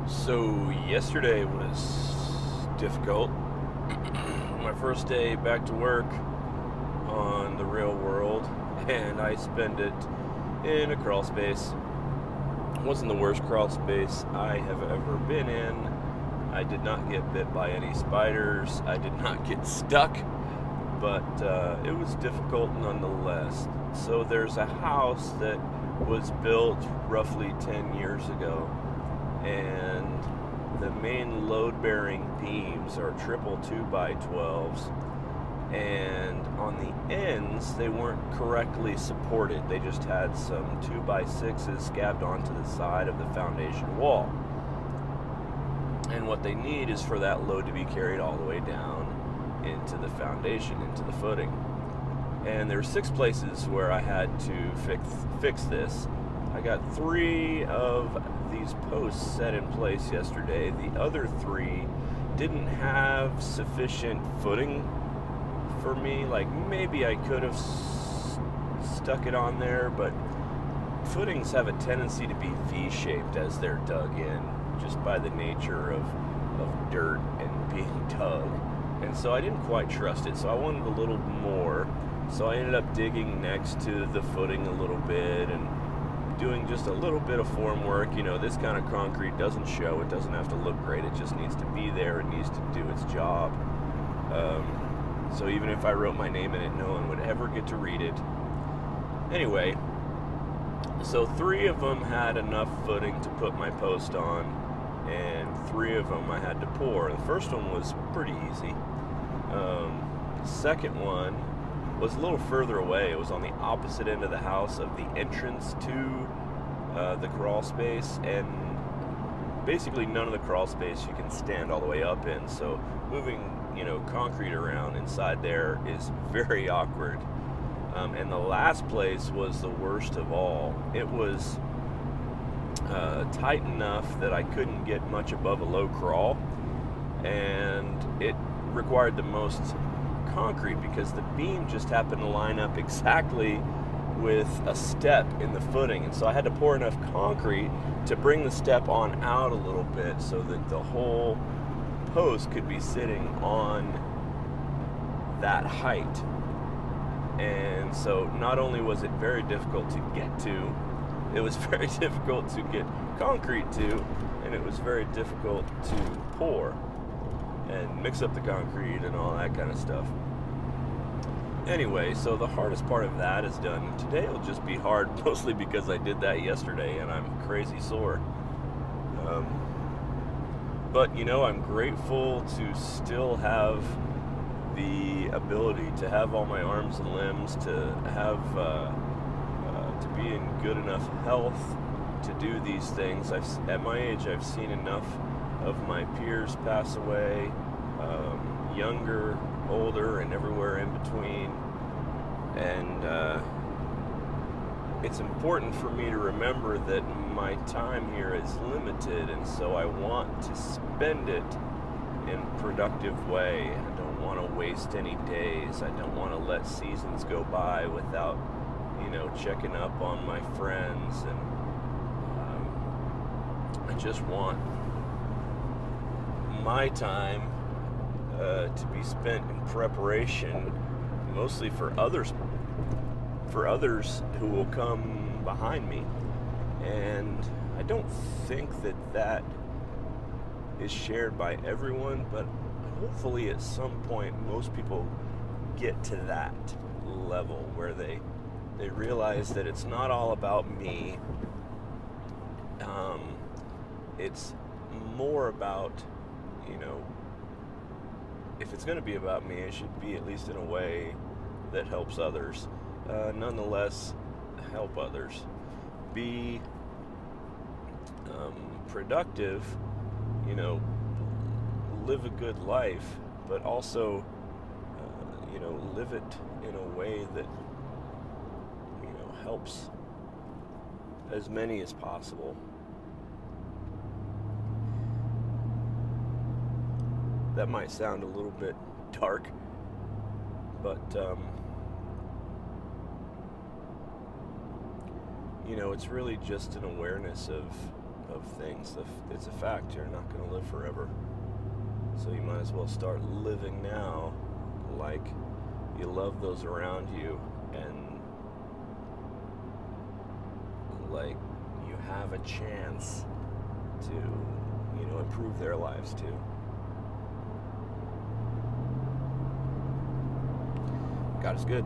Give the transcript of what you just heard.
So yesterday was difficult. My first day back to work on the real world, and I spent it in a crawl space. It wasn't the worst crawl space I have ever been in. I did not get bit by any spiders. I did not get stuck, but it was difficult nonetheless. So there's a house that was built roughly 10 years ago, and the main load-bearing beams are triple 2x12s, and on the ends they weren't correctly supported. They just had some 2x6s scabbed onto the side of the foundation wall, and what they need is for that load to be carried all the way down into the foundation, into the footing. And there were 6 places where I had to fix this. I got 3 of these posts set in place yesterday. The other 3 didn't have sufficient footing for me. Like, maybe I could have stuck it on there, but footings have a tendency to be V-shaped as they're dug in, just by the nature of dirt and being dug. And so I didn't quite trust it, so I wanted a little more. So I ended up digging next to the footing a little bit and doing just a little bit of form work. You know, this kind of concrete doesn't show. It doesn't have to look great. It just needs to be there. It needs to do its job. So even if I wrote my name in it, no one would ever get to read it. Anyway, so 3 of them had enough footing to put my post on, and 3 of them I had to pour. The first one was pretty easy. The second one was a little further away. It was on the opposite end of the house of the entrance to the crawl space, and basically none of the crawl space you can stand all the way up in, so moving, you know, concrete around inside there is very awkward. And the last place was the worst of all. It was tight enough that I couldn't get much above a low crawl, and it required the most concrete because the beam just happened to line up exactly with a step in the footing, and so I had to pour enough concrete to bring the step on out a little bit so that the whole post could be sitting on that height. And so not only was it very difficult to get to, it was very difficult to get concrete to, and it was very difficult to pour and mix up the concrete and all that kind of stuff. Anyway, so the hardest part of that is done. Today will just be hard, mostly because I did that yesterday and I'm crazy sore. But, you know, I'm grateful to still have the ability to have all my arms and limbs, to have, to be in good enough health to do these things. At my age, I've seen enough of my peers pass away, younger, older, and everywhere in between, and it's important for me to remember that my time here is limited, and so I want to spend it in a productive way. I don't want to waste any days. I don't want to let seasons go by without, you know, checking up on my friends, and I just want my time to be spent in preparation, mostly for others who will come behind me. And I don't think that is shared by everyone, but hopefully at some point most people get to that level where they realize that it's not all about me. It's more about, you know, if it's going to be about me, it should be at least in a way that helps others. Nonetheless, help others. Be productive, you know, live a good life, but also, you know, live it in a way that, you know, helps as many as possible. That might sound a little bit dark, but you know, it's really just an awareness of of things. It's a fact, you're not going to live forever. So you might as well start living now like you love those around you, and like you have a chance to, you know, improve their lives too. God is good.